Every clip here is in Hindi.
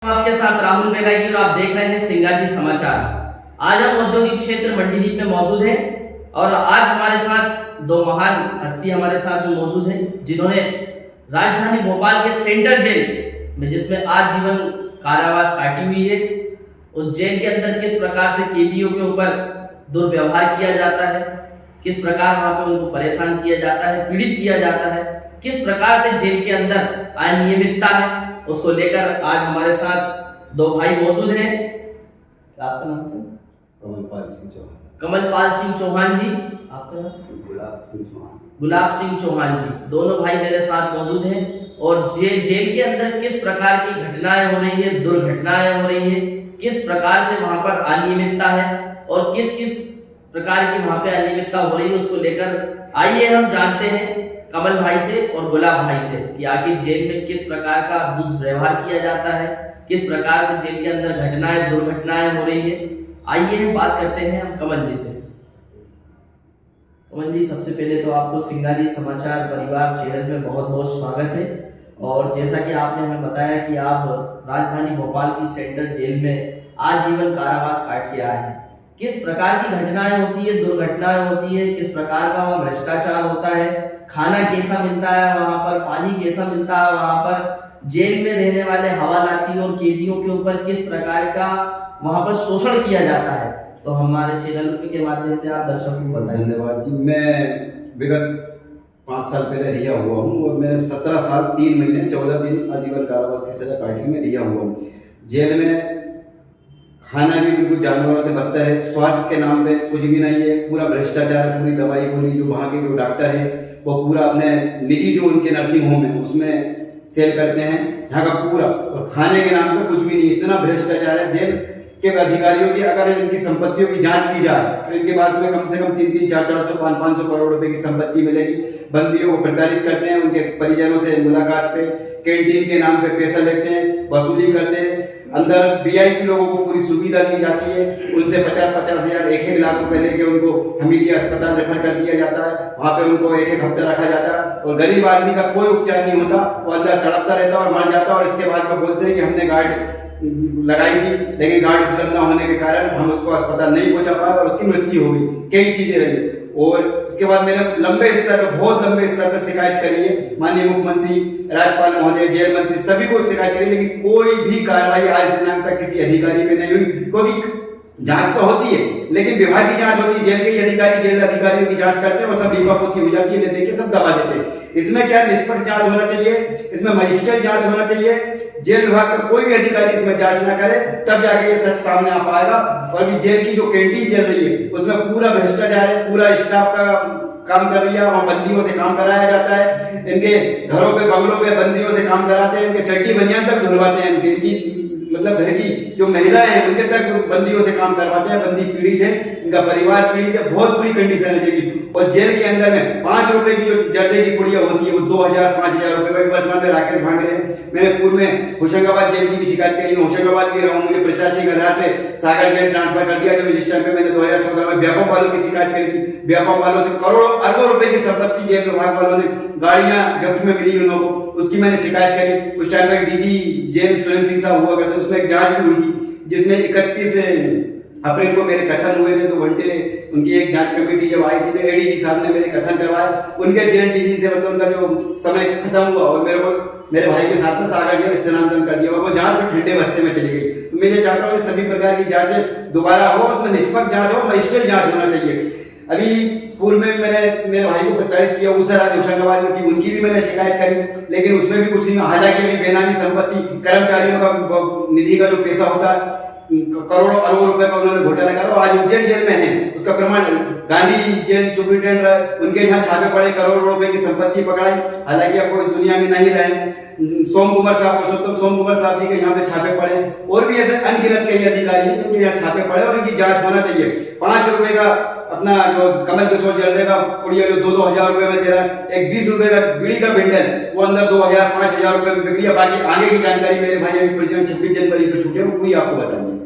आपके साथ राहुल बेलागी और आप देख रहे हैं सिंगाजी समाचार। आज हम औद्योगिक क्षेत्र मंडीदीप में मौजूद हैं और आज हमारे साथ दो महान हस्ती हमारे साथ में मौजूद हैं जिन्होंने राजधानी भोपाल के सेंट्रल जेल में, जिसमें आजीवन कारावास काटी हुई है, उस जेल के अंदर किस प्रकार से कैदियों के ऊपर दुर्व्यवहार किया जाता है, किस प्रकार वहां पे उनको परेशान किया जाता है, पीड़ित किया जाता है, किस प्रकार से जेल के अंदर अनियमितता है, उसको लेकर आज हमारे साथ दो भाई मौजूद हैं। आपका नाम क्या? कमलपाल सिंह चौहान। कमलपाल सिंह चौहान जी। आपका नाम? गुलाब सिंह चौहान। गुलाब सिंह चौहान जी। दोनों भाई मेरे साथ मौजूद हैं और जेल के अंदर किस प्रकार की घटनाएं हो रही है, दुर्घटनाएं हो रही है, किस प्रकार से वहां पर अनियमितता है और किस किस प्रकार की वहां पे अनियमितता हो रही है, उसको लेकर आइए हम जानते हैं कमल भाई से और गुलाब भाई से कि आखिर जेल में किस प्रकार का दुष्व्यवहार किया जाता है, किस प्रकार से जेल के अंदर घटनाएं दुर्घटनाएं हो रही है। आइए हम बात करते हैं हम कमल जी से। कमल जी, सबसे पहले तो आपको सिंगाजी समाचार परिवार चैनल में बहुत बहुत स्वागत है। और जैसा कि आपने हमें बताया कि आप राजधानी भोपाल की सेंट्रल जेल में आजीवन कारावास काट के आए हैं, किस प्रकार की घटनाएं होती है, दुर्घटनाएं होती है, किस प्रकार का वहाँ भ्रष्टाचार होता है, खाना कैसा मिलता है वहां पर, पानी कैसा मिलता है वहां पर, जेल में रहने वाले हवालाती और कैदियों के ऊपर किस प्रकार का वहां पर शोषण किया जाता है, तो हमारे चैनल के माध्यम से आप दर्शकों को बताएं। धन्यवाद जी। मैं विगत 5 साल पहले रिहा हुआ हूँ और मैंने 17 साल 3 महीने 14 दिन आजीवन कारावास की सजा काटी में रिहा हुआ हूँ। जेल में खाना भी बिल्कुल जानवरों से बदतर है, स्वास्थ्य के नाम पे कुछ भी नहीं है, पूरा भ्रष्टाचार है, पूरी दवाई गोली जो वहाँ के जो डॉक्टर है वो पूरा अपने निजी जो उनके नर्सिंग होम है उसमें सेल करते हैं यहाँ का पूरा, और खाने के नाम पे कुछ भी नहीं, इतना भ्रष्टाचार है। जेल के अधिकारियों की अगर इनकी संपत्तियों की जांच की जाए तो इनके पास में कम से कम 300, 400, 500 करोड़ रुपए की संपत्ति मिलेगी। बंदियों को प्रताड़ित करते हैं, उनके परिजनों से मुलाकात पे, कैंटीन के नाम पे पैसा लेते हैं, वसूली करते हैं। अंदर वीआईपी लोगों को पूरी सुविधा दी जाती है, उनसे 50-50 हजार 1-1 लाख रुपए लेके उनको हमीदिया अस्पताल रेफर कर दिया जाता है, वहां पे उनको 1-1 हफ्ता रखा जाता है और गरीब आदमी का कोई उपचार नहीं होता, वो अंदर तड़पता रहता और मर जाता। और इसके बाद में बोलते हैं कि हमने गार्ड लगाई थी लेकिन गार्ड उपलब्ध न होने के कारण हम उसको अस्पताल नहीं पहुंचा पाए और उसकी मृत्यु हो गई। कई चीजें रही और इसके बाद मैंने लंबे स्तर पर, बहुत लंबे स्तर पर शिकायत करी है, माननीय मुख्यमंत्री, राज्यपाल महोदय, जेल मंत्री, सभी को शिकायत करी, लेकिन कोई भी कार्रवाई आज दिनांक तक किसी अधिकारी पे नहीं हुई। क्योंकि जांच तो होती है लेकिन विभाग की जांच होती है, जेल के अधिकारी जेल अधिकारियों की जांच करते हैं, वो सब लीपापोती हो जाती है, लेके सब दबा देते हैं। इसमें क्या निष्पक्ष जांच होना चाहिए, इसमें मजिस्ट्रेट जांच होना चाहिए, जेल विभाग का कोई भी अधिकारी इसमें जांच ना करे तब जाके ये सच सामने आ पाएगा। और जेल की जो कैंटीन चल रही है उसमें पूरा भ्रष्टाचार है, पूरा स्टाफ का काम कर रही है, वहाँ बंदियों से काम कराया जाता है, इनके घरों पे बंगलों पे बंदियों से काम कराते हैं, इनके चड्डी बनियान तक धुलवाते हैं, इनकी मतलब घर की जो महिलाएं हैं उनके तक बंदियों से काम करवाते हैं। बंदी पीड़ित है, इनका परिवार पीड़ित है, बहुत बुरी कंडीशन है जेल की। और जेल के अंदर में 5 रुपए की जो जर्दे की पुड़िया होती है वो 2000-5000 रुपए में वर्तमान में राकेश भांग रहे हैं। मैंने पूर्व में होशंगाबाद जेल की भी शिकायत करी, मैं होशंगाबाद भी रहा हूँ, मुझे प्रशासनिक आधार पे सागर जेल ट्रांसफर कर दिया। जब रजिस्टर पे मैंने 2014 में व्यापम वालों की शिकायत करी थी, व्यापम वालों से करोड़ों अरबों रुपए की संपत्ति जेल विभाग वालों ने, गाड़ियां गिफ्ट में मिली उन लोगों को, उसकी मैंने शिकायत करी। उस टाइम पे डीजी जेल सुरेंद्र सिंह साहब हुआ करते, उसमें एक जांच भी हुई थी जिसमें 31 अप्रैल को मेरे कथन हुए थे। 2 घंटे उनकी एक जांच कमेटी जब आई थी तो एडीजी साहब ने मेरे कथन करवाए, उनके जेल डीजी से मतलब उनका जो समय खत्म हुआ और मेरे भाई के साथ में सागर जेल स्थानांतरण कर दिया और वो जांच में ठंडे बस्ते में चली गई। तो मैं ये चाहता हूँ सभी प्रकार की जांच दोबारा हो, उसमें निष्पक्ष जांच हो, मजिस्ट्रेट जांच होना चाहिए। अभी पूर्व में मैंने मेरे भाई को प्रताड़ित किया, उस राज होशंगाबाद में थी, उनकी भी मैंने शिकायत करी लेकिन उसमें भी कुछ नहीं। हालांकि अभी बेनामी संपत्ति, कर्मचारियों का निधि का जो पैसा होता है, करोड़ों अरबों रुपए का उन्होंने घोटाला करा और आज उज्जैन जेल में है, उसका प्रमाण गांधी जेल सुप्रिंटेंडेंट रहे, उनके यहाँ छापे पड़े, करोड़ों रुपए की संपत्ति पकड़ाई। हालांकि आपको इस दुनिया में नहीं रहे। सोम कुमार साहब, पुरुषोत्तम सोम कुमार साहब जी के यहाँ पे छापे पड़े और भी ऐसे अनगिनत कई अधिकारी हैं जिनके यहाँ छापे पड़े और इनकी जांच होना चाहिए। 5 रुपए का अपना जो कमल किशोर जर्दे का पुड़िया जो 2-2 हजार रुपए में दे रहा है, एक 20 रुपए का बीड़ी का बिंडल वो अंदर 2000-5000 रुपए में बिक रही है। बाकी आगे की जानकारी मेरे भाई अभी प्रेसिडेंट 26 जनवरी पे छूटे वो पूरी आपको बताएंगे।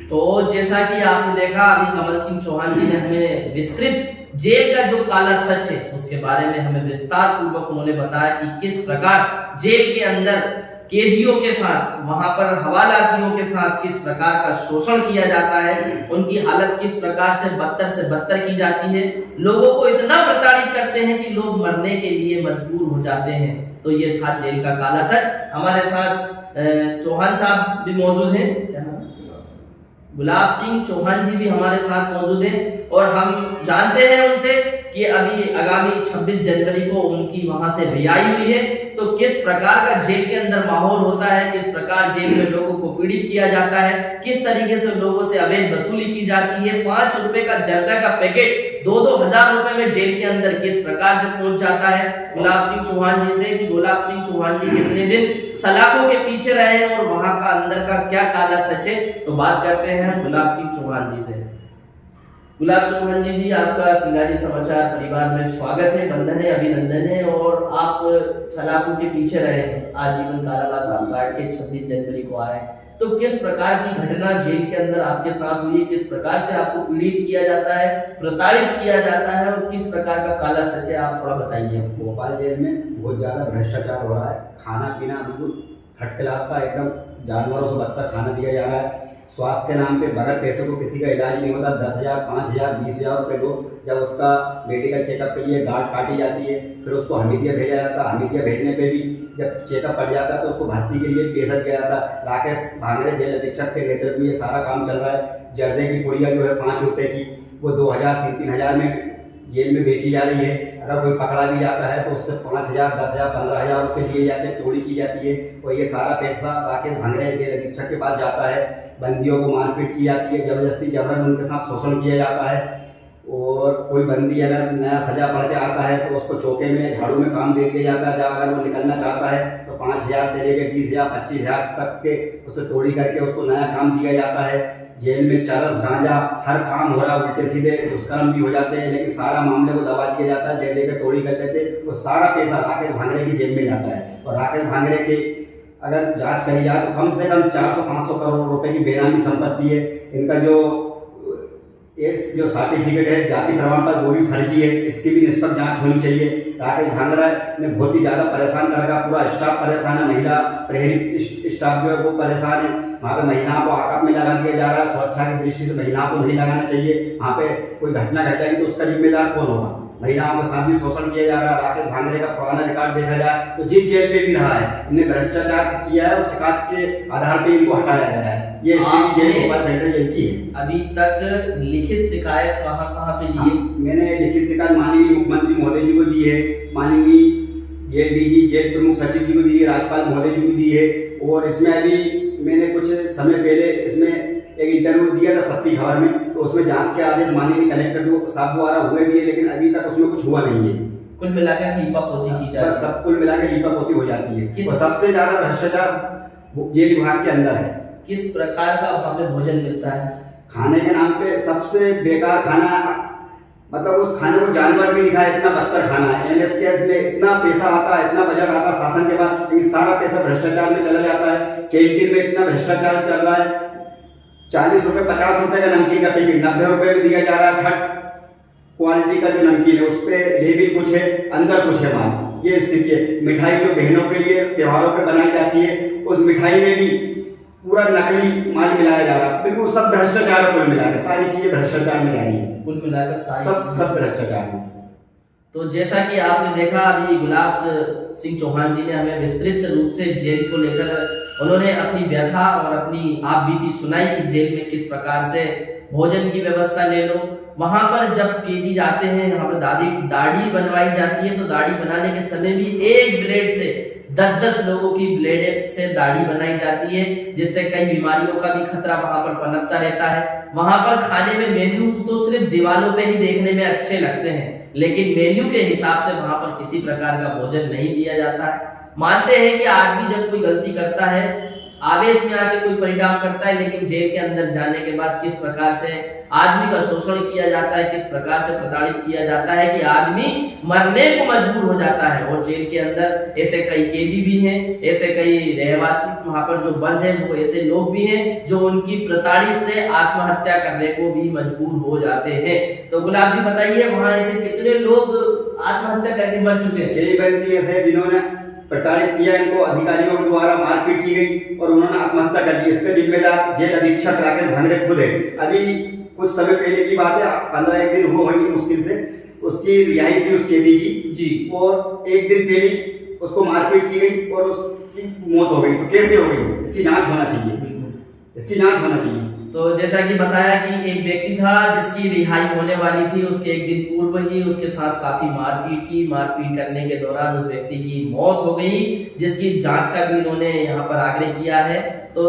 तो जैसा कि आपने देखा अभी कमल सिंह चौहान जी ने हमें विस्तृत जेल का जो काला सच है उसके बारे में हमें विस्तार पूर्वक उन्होंने बताया कि किस प्रकार जेल के अंदर कैदियों के साथ, वहां पर हवालातियों के साथ किस प्रकार का शोषण किया जाता है, उनकी हालत किस प्रकार से बदतर की जाती है, लोगों को इतना प्रताड़ित करते हैं कि लोग मरने के लिए मजबूर हो जाते हैं। तो ये था जेल का काला सच। हमारे साथ चौहान साहब भी मौजूद हैं, क्या नाम है? गुलाब सिंह चौहान जी भी हमारे साथ मौजूद हैं और हम जानते हैं उनसे कि अभी आगामी 26 जनवरी को उनकी वहां से रिहाई हुई है। तो किस प्रकार का जेल के अंदर माहौल होता है, किस प्रकार जेल में लोगों को पीड़ित किया जाता है, किस तरीके से लोगों से अवैध वसूली की जाती है, 5 रुपए का जर्दा का पैकेट 2-2 हजार रुपए में जेल के अंदर किस प्रकार से पहुंच जाता है। गुलाब सिंह चौहान जी से कि गुलाब सिंह चौहान जी कितने दिन सलाखों के पीछे रहे और वहां का अंदर का क्या काला सच है, तो बात करते हैं गुलाब सिंह चौहान जी से। गुलाब चौहान जी, आपका सिंगाजी समाचार परिवार में स्वागत है, बंधन है, अभिनंदन है। और आप सलाखों के पीछे रहे हैं, आजीवन कारावास आप काट के 26 जनवरी को आए, तो किस प्रकार की घटना जेल के अंदर आपके साथ हुई, किस प्रकार से आपको पीड़ित किया जाता है, प्रताड़ित किया जाता है और किस प्रकार का काला सच है, आप थोड़ा बताइए। भोपाल जेल में बहुत ज़्यादा भ्रष्टाचार हो रहा है। खाना पीना बिल्कुल थर्ड क्लास का, एकदम जानवरों से बदतर खाना दिया जा रहा है। स्वास्थ्य के नाम पे बगैर पैसों को किसी का इलाज नहीं होता। 10,000, 5,000, 20,000 रुपये दो। जब उसका मेडिकल चेकअप के लिए गांठ काटी जाती है, फिर उसको हमीदिया भेजा जाता है। हमीदिया भेजने पे भी जब चेकअप पड़ जाता है तो उसको भर्ती के लिए पैसा दिया जाता है। राकेश भांगरे जेल अधीक्षक के नेतृत्व में ये सारा काम चल रहा है। जर्दे की पुड़िया जो है 5 रुपये की, वो 2,000, 3,000 में जेल में बेची जा रही है। अगर कोई पकड़ा भी जाता है तो उससे 5,000, 10,000, 15,000 रुपये लिए जाते हैं, तोड़ी की जाती है। और ये सारा पैसा राकेश भांगरे जेल अधीक्षक के पास जाता है। बंदियों को मारपीट की जाती है, जबरदस्ती जबरन उनके साथ शोषण किया जाता है। और कोई बंदी अगर नया सजा पढ़ के आता है तो उसको चौके में झाड़ू में काम दे दिया जाता है। जब अगर वो निकलना चाहता है तो 5,000 से लेकर 20,000, 25,000 तक के उससे तोड़ी करके उसको नया काम दिया जाता है। जेल में चरस, गांजा, हर काम हो रहा है, उल्टे सीधे दुष्कर्म भी हो जाते हैं, लेकिन सारा मामले को दबा दिया जाता है। जेल देकर तोड़ी कर देते, वो सारा पैसा राकेश भांगरे की जेब में जाता है। और राकेश भांगरे के अगर जांच करी जाए तो कम से कम 400-500 करोड़ रुपए की बेनामी संपत्ति है। इनका जो सर्टिफिकेट है, जाति प्रमाण पत्र, वो भी फर्जी है। इसकी भी निष्पक्ष जांच होनी चाहिए। राकेश भांगरा ने बहुत ही ज़्यादा परेशान कर रखा, पूरा स्टाफ परेशान है। महिला प्रेरित स्टाफ जो है वो परेशान है। वहाँ पे महिलाओं को आकप में लगा दिया जा रहा है। सुरक्षा की दृष्टि से महिलाओं को नहीं लगाना चाहिए। वहाँ पे कोई घटना घट जाएगी तो उसका जिम्मेदार कौन होगा? महिलाओं के साथ भी शोषण किया जा रहा है। राकेश भांगरे का पुराना रिकॉर्ड देखा जाए तो जिस जेल पे भी रहा है, इन्हें भ्रष्टाचार किया है और शिकायत के आधार पे इनको हटाया गया है। ये स्थिति जेल भोपाल सेंट्रल जेल की है। अभी तक लिखित शिकायत कहाँ पे दी है? मैंने लिखित शिकायत माननीय मुख्यमंत्री महोदय जी को दी है, माननीय जेल डीजी, जेल प्रमुख सचिव जी को दी है, राज्यपाल महोदय जी को दी है। और इसमें अभी मैंने कुछ समय पहले इसमें एक इंटरव्यू दिया था सबकी खबर में, तो उसमें जांच के आदेश माननीय कलेक्टर साहब द्वारा हुए भी है, लेकिन अभी तक उसमें कुछ हुआ नहीं है। कुल मिलाकर लीपापोती की जाए, सब कुल मिलाकर लीपापोती हो जाती है। और सबसे ज्यादा भ्रष्टाचार जेल विभाग के अंदर है। किस प्रकार का हमें भोजन मिलता है? खाने के नाम पे सबसे बेकार खाना, मतलब उस खाने को जानवर भी लिखा है, इतना बदतर खाना है। एमएसकेएस में इतना पैसा आता है, इतना बजट आता है शासन के बाद, लेकिन सारा पैसा भ्रष्टाचार में चला जाता है। कैंटीन में इतना भ्रष्टाचार चल रहा है। 40 रुपए 50 रुपए का नमकीन का पैकेट 90 रुपए में दिया जा रहा है। थर्ड क्वालिटी का जो नमकीन है उस पर लेबिल कुछ है, अंदर कुछ है माल। ये स्थिति है। मिठाई जो बहनों के लिए त्योहारों पे बनाई जाती है, उस मिठाई में भी पूरा नकली माल मिलाया जा रहा है। बिल्कुल सब भ्रष्टाचार कुल मिलाकर सारी चीजें भ्रष्टाचार में जा रही है। कुल मिलाकर सब भ्रष्टाचार में। तो जैसा कि आपने देखा, अभी गुलाब सिंह चौहान जी ने हमें विस्तृत रूप से जेल को लेकर उन्होंने अपनी व्यथा और अपनी आप बीती सुनाई कि जेल में किस प्रकार से भोजन की व्यवस्था ले लो। वहां पर जब कैदी जाते हैं, यहाँ पर दाढ़ी बनवाई जाती है, तो दाढ़ी बनाने के समय भी एक ब्लेड से 10-10 लोगों की ब्लेड से दाढ़ी बनाई जाती है, जिससे कई बीमारियों का भी खतरा वहां पर पनपता रहता है। वहां पर खाने में मेन्यू तो सिर्फ दीवारों पे ही देखने में अच्छे लगते हैं, लेकिन मेन्यू के हिसाब से वहां पर किसी प्रकार का भोजन नहीं दिया जाता है। मानते हैं कि आदमी जब कोई गलती करता है, आवेश में आके कोई परिणाम करता है, लेकिन जेल के अंदर जाने के बाद किस प्रकार से आदमी का शोषण किया जाता है, किस प्रकार से प्रताड़ित किया जाता है कि आदमी मरने को मजबूर हो जाता है। और जेल के अंदर ऐसे कई कैदी भी हैं, ऐसे कई रहवासी वहां पर जो बंद हैं, वो ऐसे लोग भी हैं जो उनकी प्रताड़ित से आत्महत्या करने को भी मजबूर हो जाते हैं। तो गुलाब जी बताइए, वहां ऐसे कितने लोग आत्महत्या करके मर चुके हैं? कई बंदी ऐसे जिन्होंने प्रताड़ित किया, इनको अधिकारियों के द्वारा मारपीट की गई और उन्होंने आत्महत्या कर ली। इसका जिम्मेदार जेल अधीक्षक राकेश भांगरे खुद है। अभी कुछ समय पहले की बात है, 15 दिन हुए होंगे मुश्किल से, उसकी रिहाई थी उस कैदी की जी। और एक दिन पहले उसको मारपीट की गई और उसकी मौत हो गई। तो कैसे हो गई? इसकी जांच होना चाहिए, इसकी जांच होना चाहिए। तो जैसा कि बताया कि एक व्यक्ति था जिसकी रिहाई होने वाली थी, उसके एक दिन पूर्व ही उसके साथ काफी मारपीट करने के दौरान उस व्यक्ति की मौत हो गई, जिसकी जांच का भी इन्होंने यहाँ पर आग्रह किया है। तो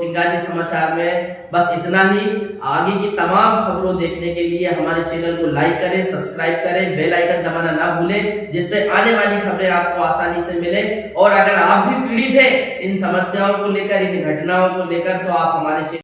सिंगाजी समाचार में बस इतना ही। आगे की तमाम खबरों देखने के लिए हमारे चैनल को लाइक करें, सब्सक्राइब करें, बेल आइकन दबाना ना भूलें, जिससे आने वाली खबरें आपको आसानी से मिले। और अगर आप भी पीड़ित हैं इन समस्याओं को लेकर, इन घटनाओं को लेकर, तो आप हमारे